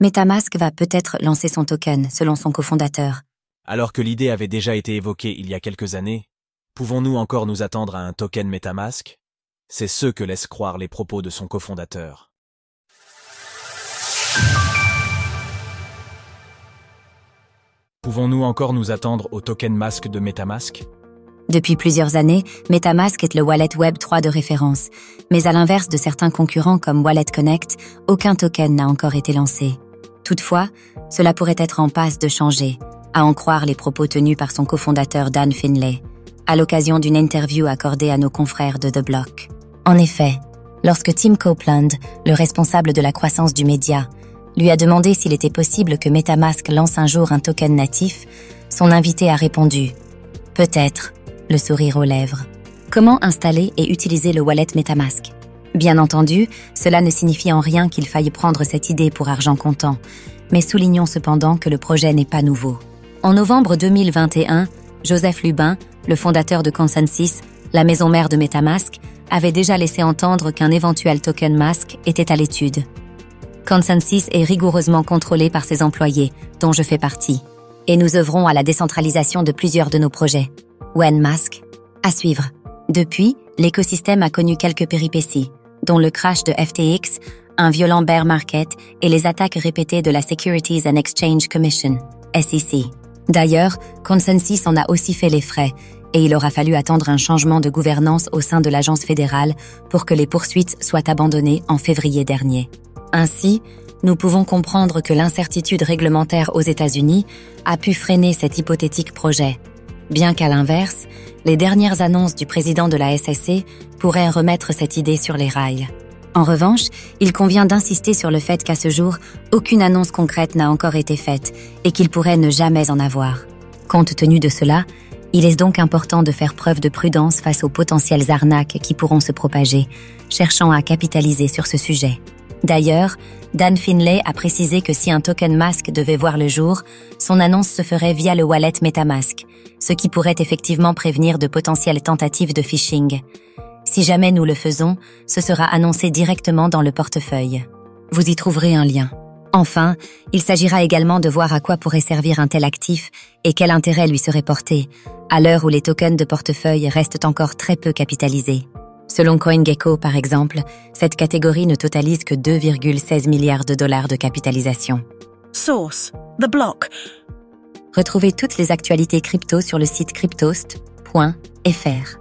MetaMask va peut-être lancer son token, selon son cofondateur. Alors que l'idée avait déjà été évoquée il y a quelques années, pouvons-nous encore nous attendre à un token MetaMask? C'est ce que laissent croire les propos de son cofondateur. Pouvons-nous encore nous attendre au token Mask de MetaMask? Depuis plusieurs années, MetaMask est le wallet Web3 de référence, mais à l'inverse de certains concurrents comme Wallet Connect, aucun token n'a encore été lancé. Toutefois, cela pourrait être en passe de changer, à en croire les propos tenus par son cofondateur Dan Finlay, à l'occasion d'une interview accordée à nos confrères de The Block. En effet, lorsque Tim Copeland, le responsable de la croissance du média, lui a demandé s'il était possible que MetaMask lance un jour un token natif, son invité a répondu « Peut-être », le sourire aux lèvres. Comment installer et utiliser le wallet MetaMask? Bien entendu, cela ne signifie en rien qu'il faille prendre cette idée pour argent comptant, mais soulignons cependant que le projet n'est pas nouveau. En novembre 2021, Joseph Lubin, le fondateur de ConsenSys, la maison mère de MetaMask, avait déjà laissé entendre qu'un éventuel token Mask était à l'étude. ConsenSys est rigoureusement contrôlé par ses employés, dont je fais partie, et nous œuvrons à la décentralisation de plusieurs de nos projets. Mask, à suivre. Depuis, l'écosystème a connu quelques péripéties, dont le crash de FTX, un violent bear market et les attaques répétées de la Securities and Exchange Commission, SEC. D'ailleurs, ConsenSys en a aussi fait les frais, et il aura fallu attendre un changement de gouvernance au sein de l'agence fédérale pour que les poursuites soient abandonnées en février dernier. Ainsi, nous pouvons comprendre que l'incertitude réglementaire aux États-Unis a pu freiner cet hypothétique projet, bien qu'à l'inverse, les dernières annonces du président de la SEC pourraient remettre cette idée sur les rails. En revanche, il convient d'insister sur le fait qu'à ce jour, aucune annonce concrète n'a encore été faite et qu'il pourrait ne jamais en avoir. Compte tenu de cela, il est donc important de faire preuve de prudence face aux potentielles arnaques qui pourront se propager, cherchant à capitaliser sur ce sujet. D'ailleurs, Dan Finlay a précisé que si un token Mask devait voir le jour, son annonce se ferait via le wallet MetaMask, ce qui pourrait effectivement prévenir de potentielles tentatives de phishing. Si jamais nous le faisons, ce sera annoncé directement dans le portefeuille. Vous y trouverez un lien. Enfin, il s'agira également de voir à quoi pourrait servir un tel actif et quel intérêt lui serait porté, à l'heure où les tokens de portefeuille restent encore très peu capitalisés. Selon CoinGecko, par exemple, cette catégorie ne totalise que 2,16 milliards de dollars de capitalisation. Source: The Block. Retrouvez toutes les actualités crypto sur le site cryptost.fr.